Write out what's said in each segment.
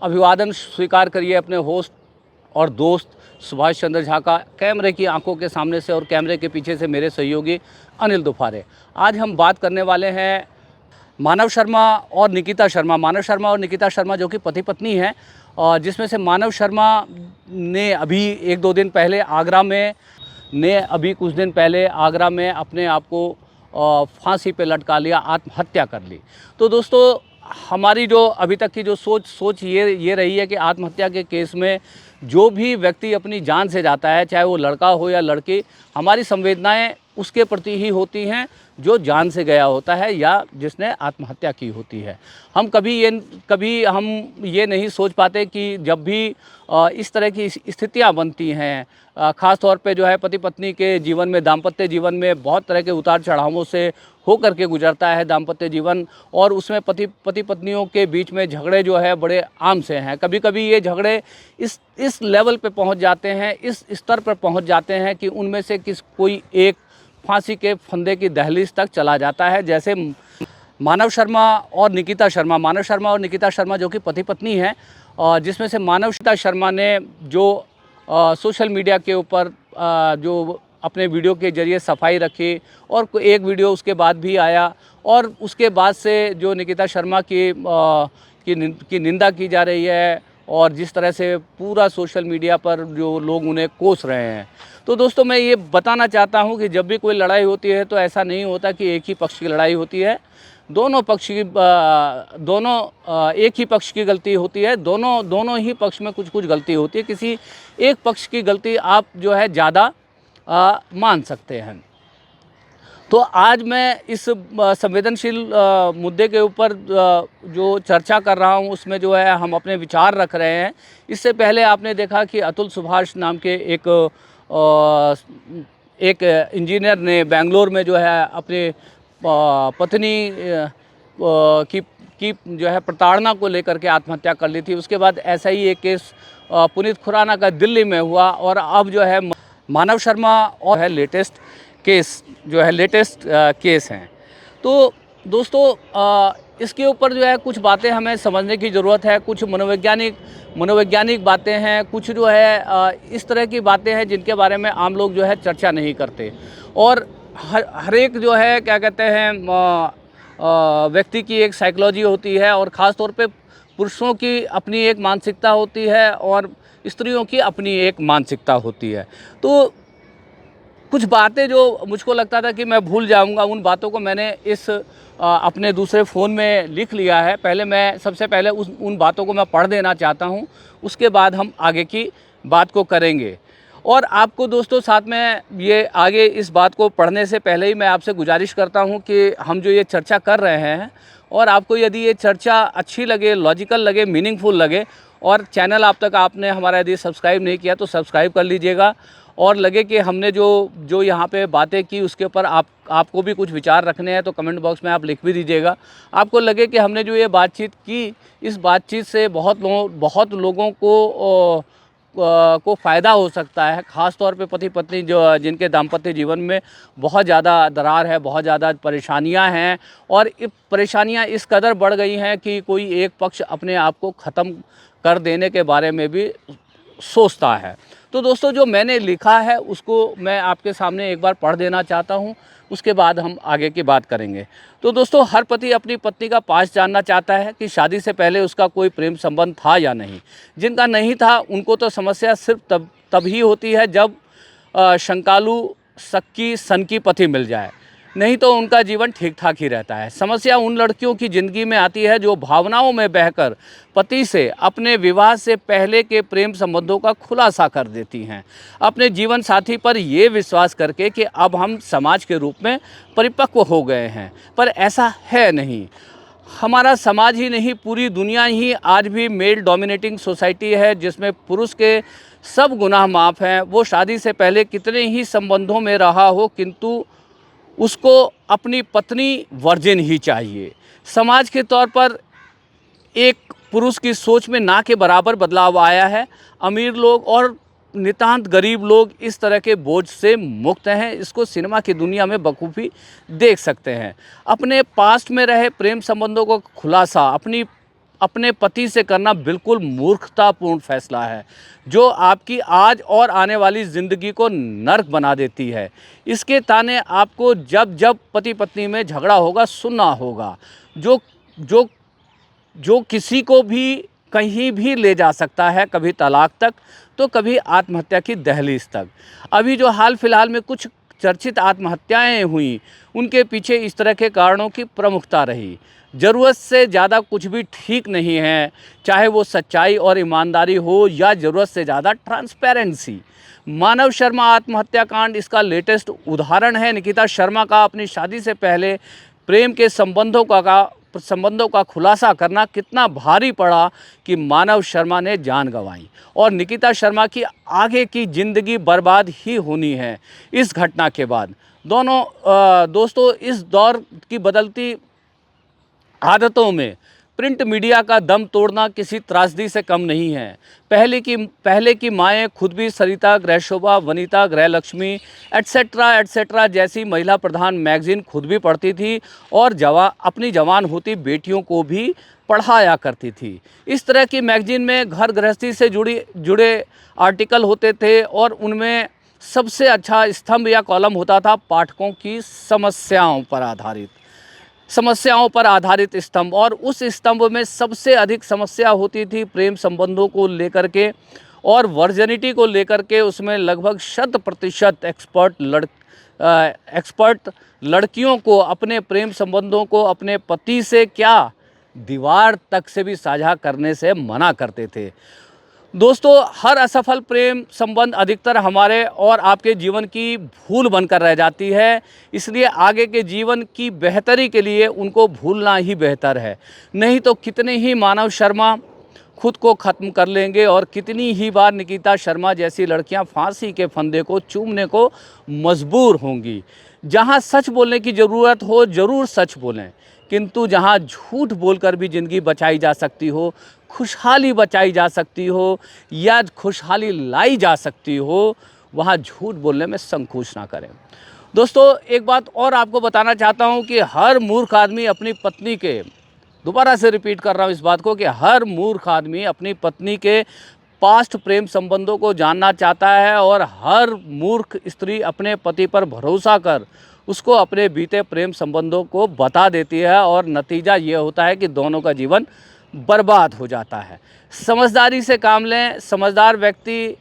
अभिवादन स्वीकार करिए अपने होस्ट और दोस्त सुभाष चंद्र झा का, कैमरे की आंखों के सामने से और कैमरे के पीछे से मेरे सहयोगी अनिल दुफारे। आज हम बात करने वाले हैं मानव शर्मा और निकिता शर्मा। मानव शर्मा और निकिता शर्मा जो कि पति पत्नी हैं, और जिसमें से मानव शर्मा ने अभी कुछ दिन पहले आगरा में अपने आप को फांसी पे लटका लिया, आत्महत्या कर ली। तो दोस्तों, हमारी जो अभी तक की जो सोच ये रही है कि आत्महत्या के केस में जो भी व्यक्ति अपनी जान से जाता है, चाहे वो लड़का हो या लड़की, हमारी संवेदनाएं उसके प्रति ही होती हैं जो जान से गया होता है या जिसने आत्महत्या की होती है। हम कभी हम ये नहीं सोच पाते कि जब भी इस तरह की स्थितियां बनती हैं, ख़ास तौर पे जो है पति पत्नी के जीवन में, दाम्पत्य जीवन में बहुत तरह के उतार चढ़ावों से होकर के गुजरता है दाम्पत्य जीवन, और उसमें पति पत्नियों के बीच में झगड़े जो है बड़े आम से हैं। कभी कभी ये झगड़े इस लेवल पे पहुंच जाते हैं, इस स्तर पर पहुंच जाते हैं कि उनमें से कोई एक फांसी के फंदे की दहलीज तक चला जाता है। जैसे मानव शर्मा और निकिता शर्मा जो कि पति पत्नी हैं, और जिसमें से मानव शर्मा ने जो सोशल मीडिया के ऊपर जो अपने वीडियो के ज़रिए सफाई रखी, और एक वीडियो उसके बाद भी आया, और उसके बाद से जो निकिता शर्मा की निंदा की जा रही है, और जिस तरह से पूरा सोशल मीडिया पर जो लोग उन्हें कोस रहे हैं। तो दोस्तों, मैं ये बताना चाहता हूँ कि जब भी कोई लड़ाई होती है तो ऐसा नहीं होता कि एक ही पक्ष की लड़ाई होती है। एक ही पक्ष की गलती होती है। दोनों ही पक्ष में कुछ गलती होती है। किसी एक पक्ष की गलती आप जो है ज़्यादा मान सकते हैं। तो आज मैं इस संवेदनशील मुद्दे के ऊपर जो चर्चा कर रहा हूँ, उसमें जो है हम अपने विचार रख रहे हैं। इससे पहले आपने देखा कि अतुल सुभाष नाम के एक इंजीनियर ने बेंगलोर में जो है अपने पत्नी की जो है प्रताड़ना को लेकर के आत्महत्या कर ली थी। उसके बाद ऐसा ही एक केस पुनीत खुराना का दिल्ली में हुआ, और अब जो है मानव शर्मा और है लेटेस्ट केस हैं। तो दोस्तों, इसके ऊपर जो है कुछ बातें हमें समझने की ज़रूरत है। कुछ मनोवैज्ञानिक बातें हैं, कुछ जो है इस तरह की बातें हैं जिनके बारे में आम लोग जो है चर्चा नहीं करते। और हर एक जो है क्या कहते हैं व्यक्ति की एक साइकोलॉजी होती है, और ख़ास तौर पे पुरुषों की अपनी एक मानसिकता होती है और स्त्रियों की अपनी एक मानसिकता होती है। तो कुछ बातें जो मुझको लगता था कि मैं भूल जाऊंगा, उन बातों को मैंने अपने दूसरे फ़ोन में लिख लिया है। सबसे पहले उन बातों को मैं पढ़ देना चाहता हूं, उसके बाद हम आगे की बात को करेंगे। और आपको दोस्तों, साथ में ये आगे इस बात को पढ़ने से पहले ही मैं आपसे गुजारिश करता हूं कि हम जो ये चर्चा कर रहे हैं, और आपको यदि ये चर्चा अच्छी लगे, लॉजिकल लगे, मीनिंगफुल लगे, और चैनल आपने हमारा यदि सब्सक्राइब नहीं किया तो सब्सक्राइब कर लीजिएगा, और लगे कि हमने जो यहाँ पे बातें की उसके ऊपर आपको भी कुछ विचार रखने हैं तो कमेंट बॉक्स में आप लिख भी दीजिएगा। आपको लगे कि हमने जो ये बातचीत की, इस बातचीत से बहुत लोगों को फ़ायदा हो सकता है, ख़ास तौर पे पति पत्नी जिनके दाम्पत्य जीवन में बहुत ज़्यादा दरार है, बहुत ज़्यादा परेशानियां हैं, और ये परेशानियां इस कदर बढ़ गई हैं कि कोई एक पक्ष अपने आप को ख़त्म कर देने के बारे में भी सोचता है। तो दोस्तों, जो मैंने लिखा है उसको मैं आपके सामने एक बार पढ़ देना चाहता हूं, उसके बाद हम आगे की बात करेंगे। तो दोस्तों, हर पति अपनी पत्नी का पास्ट जानना चाहता है कि शादी से पहले उसका कोई प्रेम संबंध था या नहीं। जिनका नहीं था उनको तो समस्या सिर्फ तभी होती है जब शंकालु सक्की सनकी पति मिल जाए, नहीं तो उनका जीवन ठीक ठाक ही रहता है। समस्या उन लड़कियों की ज़िंदगी में आती है जो भावनाओं में बहकर पति से अपने विवाह से पहले के प्रेम संबंधों का खुलासा कर देती हैं, अपने जीवन साथी पर ये विश्वास करके कि अब हम समाज के रूप में परिपक्व हो गए हैं। पर ऐसा है नहीं। हमारा समाज ही नहीं, पूरी दुनिया ही आज भी मेल डोमिनेटिंग सोसाइटी है, जिसमें पुरुष के सब गुनाह माफ़ हैं। वो शादी से पहले कितने ही संबंधों में रहा हो, किंतु उसको अपनी पत्नी वर्जिन ही चाहिए। समाज के तौर पर एक पुरुष की सोच में ना के बराबर बदलाव आया है। अमीर लोग और नितांत गरीब लोग इस तरह के बोझ से मुक्त हैं। इसको सिनेमा की दुनिया में बखूबी देख सकते हैं। अपने पास्ट में रहे प्रेम संबंधों को खुलासा अपने पति से करना बिल्कुल मूर्खतापूर्ण फैसला है, जो आपकी आज और आने वाली ज़िंदगी को नर्क बना देती है। इसके ताने आपको जब जब पति पत्नी में झगड़ा होगा सुनना होगा, जो जो जो किसी को भी कहीं भी ले जा सकता है, कभी तलाक तक तो कभी आत्महत्या की दहलीज तक। अभी जो हाल फिलहाल में कुछ चर्चित आत्महत्याएं हुई, उनके पीछे इस तरह के कारणों की प्रमुखता रही। ज़रूरत से ज़्यादा कुछ भी ठीक नहीं है, चाहे वो सच्चाई और ईमानदारी हो या ज़रूरत से ज़्यादा ट्रांसपेरेंसी। मानव शर्मा आत्महत्या कांड इसका लेटेस्ट उदाहरण है। निकिता शर्मा का अपनी शादी से पहले प्रेम के संबंधों का खुलासा करना कितना भारी पड़ा कि मानव शर्मा ने जान गंवाई और निकिता शर्मा की आगे की ज़िंदगी बर्बाद ही होनी है इस घटना के बाद। दोस्तों, इस दौर की बदलती आदतों में प्रिंट मीडिया का दम तोड़ना किसी त्रासदी से कम नहीं है। पहले की माएँ खुद भी सरिता, गृहशोभा, वनिता, गृहलक्ष्मी एट्सेट्रा जैसी महिला प्रधान मैगज़ीन खुद भी पढ़ती थी और अपनी जवान होती बेटियों को भी पढ़ाया करती थी। इस तरह की मैगज़ीन में घर गृहस्थी से जुड़े आर्टिकल होते थे और उनमें सबसे अच्छा स्तंभ या कॉलम होता था पाठकों की समस्याओं पर आधारित स्तंभ, और उस स्तंभ में सबसे अधिक समस्या होती थी प्रेम संबंधों को लेकर के और वर्जिनिटी को लेकर के। उसमें लगभग 100% एक्सपर्ट लड़कियों को अपने प्रेम संबंधों को अपने पति से क्या दीवार तक से भी साझा करने से मना करते थे। दोस्तों, हर असफल प्रेम संबंध अधिकतर हमारे और आपके जीवन की भूल बनकर रह जाती है, इसलिए आगे के जीवन की बेहतरी के लिए उनको भूलना ही बेहतर है। नहीं तो कितने ही मानव शर्मा खुद को ख़त्म कर लेंगे और कितनी ही बार निकिता शर्मा जैसी लड़कियां फांसी के फंदे को चूमने को मजबूर होंगी। जहां सच बोलने की ज़रूरत हो ज़रूर सच बोलें, किंतु जहां झूठ बोलकर भी ज़िंदगी बचाई जा सकती हो, खुशहाली बचाई जा सकती हो या खुशहाली लाई जा सकती हो, वहाँ झूठ बोलने में संकोच ना करें। दोस्तों, एक बात और आपको बताना चाहता हूँ कि हर मूर्ख आदमी अपनी पत्नी के, दोबारा से रिपीट कर रहा हूँ इस बात को, कि हर मूर्ख आदमी अपनी पत्नी के पास्ट प्रेम संबंधों को जानना चाहता है और हर मूर्ख स्त्री अपने पति पर भरोसा कर उसको अपने बीते प्रेम संबंधों को बता देती है और नतीजा ये होता है कि दोनों का जीवन बर्बाद हो जाता है। समझदारी से काम लें। समझदार व्यक्ति,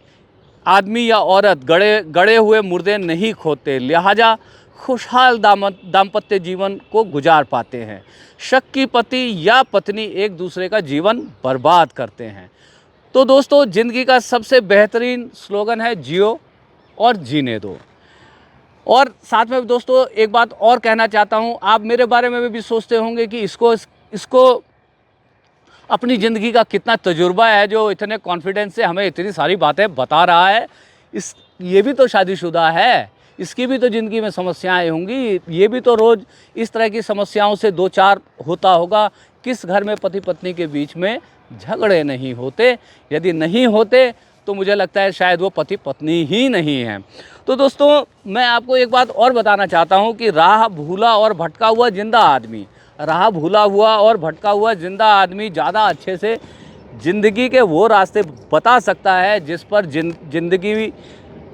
आदमी या औरत गड़े हुए मुर्दे नहीं खोते, लिहाजा खुशहाल दाम्पत्य जीवन को गुजार पाते हैं। शक की पति या पत्नी एक दूसरे का जीवन बर्बाद करते हैं। तो दोस्तों, ज़िंदगी का सबसे बेहतरीन स्लोगन है जियो और जीने दो। और साथ में दोस्तों एक बात और कहना चाहता हूँ, आप मेरे बारे में भी सोचते होंगे कि इसको अपनी ज़िंदगी का कितना तजुर्बा है जो इतने कॉन्फिडेंस से हमें इतनी सारी बातें बता रहा है। ये भी तो शादीशुदा है, इसकी भी तो ज़िंदगी में समस्याएं होंगी, ये भी तो रोज़ इस तरह की समस्याओं से दो चार होता होगा। किस घर में पति पत्नी के बीच में झगड़े नहीं होते? यदि नहीं होते तो मुझे लगता है शायद वो पति पत्नी ही नहीं है। तो दोस्तों, मैं आपको एक बात और बताना चाहता हूँ कि राह भूला और भटका हुआ जिंदा आदमी ज़्यादा अच्छे से ज़िंदगी के वो रास्ते बता सकता है जिस पर ज़िंदगी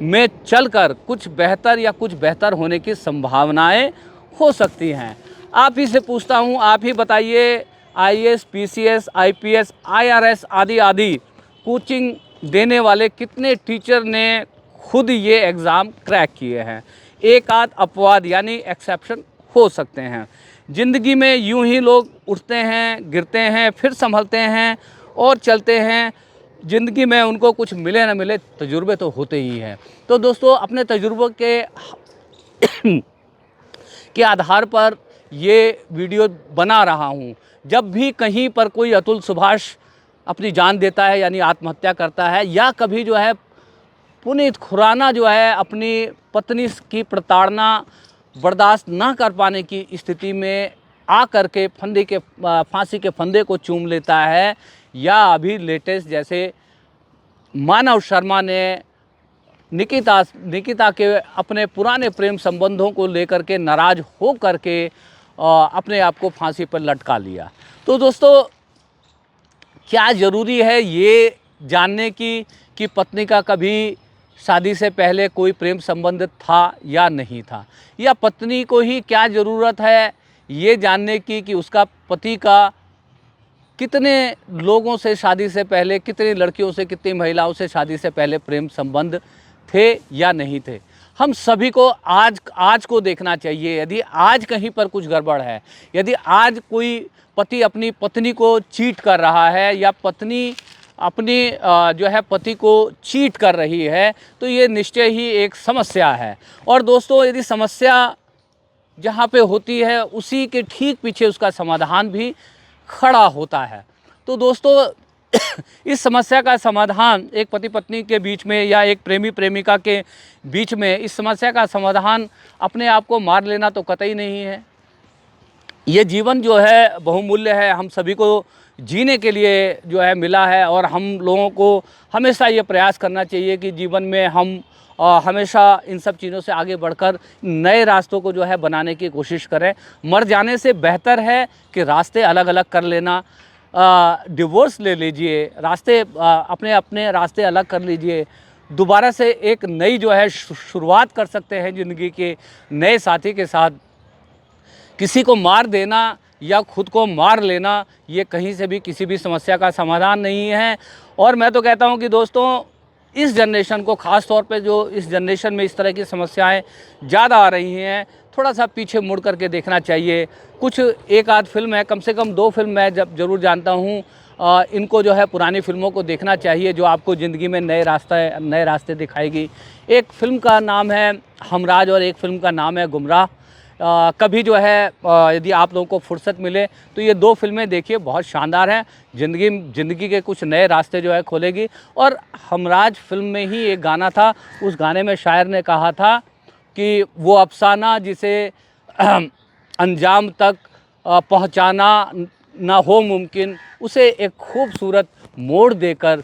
में चलकर कुछ बेहतर होने की संभावनाएं हो सकती हैं। आप ही से पूछता हूं, आप ही बताइए, आईएएस, पीसीएस, आईपीएस, आईआरएस आदि कोचिंग देने वाले कितने टीचर ने खुद ये एग्ज़ाम क्रैक किए हैं? एक आध अपवाद यानी एक्सेप्शन हो सकते हैं। ज़िंदगी में यूं ही लोग उठते हैं, गिरते हैं, फिर संभलते हैं और चलते हैं। ज़िंदगी में उनको कुछ मिले ना मिले, तजुर्बे तो होते ही हैं। तो दोस्तों, अपने तजुर्बों के आधार पर ये वीडियो बना रहा हूँ। जब भी कहीं पर कोई अतुल सुभाष अपनी जान देता है यानी आत्महत्या करता है, या कभी जो है पुनीत खुराना जो है अपनी पत्नी की प्रताड़ना बर्दाश्त ना कर पाने की स्थिति में आकर के फांसी के फंदे को चूम लेता है, या अभी लेटेस्ट जैसे मानव शर्मा ने निकिता के अपने पुराने प्रेम संबंधों को लेकर के नाराज़ हो करके अपने आप को फांसी पर लटका लिया। तो दोस्तों, क्या ज़रूरी है ये जानने की कि पत्नी का कभी शादी से पहले कोई प्रेम संबंध था या नहीं था, या पत्नी को ही क्या ज़रूरत है ये जानने की कि उसका पति का कितने लोगों से शादी से पहले, कितनी लड़कियों से, कितनी महिलाओं से शादी से पहले प्रेम संबंध थे या नहीं थे। हम सभी को आज को देखना चाहिए। यदि आज कहीं पर कुछ गड़बड़ है, यदि आज कोई पति अपनी पत्नी को चीट कर रहा है या पत्नी अपनी जो है पति को चीट कर रही है, तो ये निश्चय ही एक समस्या है। और दोस्तों, यदि समस्या जहाँ पे होती है उसी के ठीक पीछे उसका समाधान भी खड़ा होता है। तो दोस्तों इस समस्या का समाधान एक पति पत्नी के बीच में या एक प्रेमी प्रेमिका के बीच में, इस समस्या का समाधान अपने आप को मार लेना तो कतई नहीं है। ये जीवन जो है बहुमूल्य है, हम सभी को जीने के लिए जो है मिला है, और हम लोगों को हमेशा ये प्रयास करना चाहिए कि जीवन में हम हमेशा इन सब चीज़ों से आगे बढ़कर नए रास्तों को जो है बनाने की कोशिश करें। मर जाने से बेहतर है कि रास्ते अलग अलग कर लेना। डिवोर्स ले लीजिए, रास्ते अपने अपने रास्ते अलग कर लीजिए, दोबारा से एक नई जो है शुरुआत कर सकते हैं ज़िंदगी के नए साथी के साथ। किसी को मार देना या खुद को मार लेना ये कहीं से भी किसी भी समस्या का समाधान नहीं है। और मैं तो कहता हूँ कि दोस्तों, इस जनरेशन को, ख़ास तौर पे जो इस जनरेशन में इस तरह की समस्याएं ज़्यादा आ रही हैं, थोड़ा सा पीछे मुड़ करके देखना चाहिए। कुछ एक आध फिल्म है, कम से कम 2 फिल्म मैं ज़रूर जानता हूँ, इनको जो है पुरानी फिल्मों को देखना चाहिए जो आपको ज़िंदगी में नए रास्ते दिखाएगी। एक फ़िल्म का नाम है हमराज और एक फ़िल्म का नाम है गुमराह। कभी जो है यदि आप लोगों को फुर्सत मिले तो ये 2 फिल्में देखिए, बहुत शानदार हैं। ज़िंदगी के कुछ नए रास्ते जो है खोलेगी। और हमराज फिल्म में ही एक गाना था, उस गाने में शायर ने कहा था कि वो अफ़साना जिसे अंजाम तक पहुंचाना ना हो मुमकिन, उसे एक खूबसूरत मोड़ देकर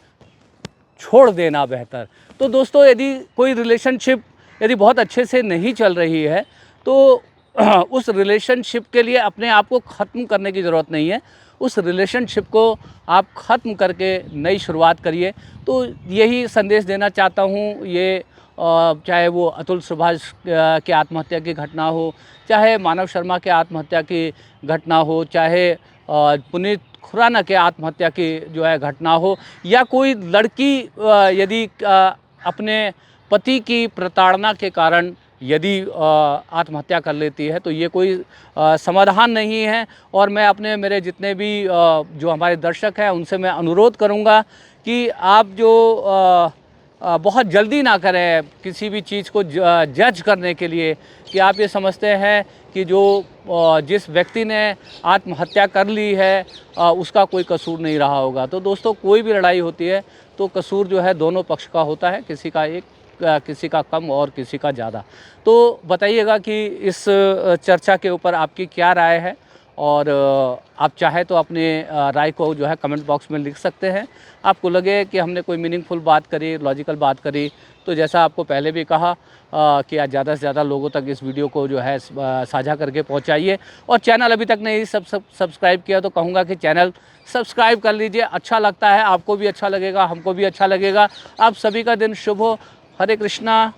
छोड़ देना बेहतर। तो दोस्तों, यदि कोई रिलेशनशिप यदि बहुत अच्छे से नहीं चल रही है तो उस रिलेशनशिप के लिए अपने आप को ख़त्म करने की ज़रूरत नहीं है। उस रिलेशनशिप को आप ख़त्म करके नई शुरुआत करिए। तो यही संदेश देना चाहता हूँ। ये चाहे वो अतुल सुभाष के आत्महत्या की घटना हो, चाहे मानव शर्मा के आत्महत्या की घटना हो, चाहे पुनीत खुराना के आत्महत्या की जो है घटना हो, या कोई लड़की यदि अपने पति की प्रताड़ना के कारण यदि आत्महत्या कर लेती है, तो ये कोई समाधान नहीं है। और मैं मेरे जितने भी जो हमारे दर्शक हैं उनसे मैं अनुरोध करूंगा कि आप जो बहुत जल्दी ना करें किसी भी चीज़ को जज करने के लिए, कि आप ये समझते हैं कि जो जिस व्यक्ति ने आत्महत्या कर ली है उसका कोई कसूर नहीं रहा होगा। तो दोस्तों, कोई भी लड़ाई होती है तो कसूर जो है दोनों पक्ष का होता है, किसी का एक, किसी का कम और किसी का ज़्यादा। तो बताइएगा कि इस चर्चा के ऊपर आपकी क्या राय है, और आप चाहे तो अपने राय को जो है कमेंट बॉक्स में लिख सकते हैं। आपको लगे कि हमने कोई मीनिंगफुल बात करी, लॉजिकल बात करी, तो जैसा आपको पहले भी कहा कि आज ज़्यादा से ज़्यादा लोगों तक इस वीडियो को जो है साझा करके पहुंचाइए। और चैनल अभी तक नहीं सब्सक्राइब किया तो कहूँगा कि चैनल सब्सक्राइब कर लीजिए। अच्छा लगता है, आपको भी अच्छा लगेगा, हमको भी अच्छा लगेगा। आप सभी का दिन शुभ हो। हरे कृष्णा।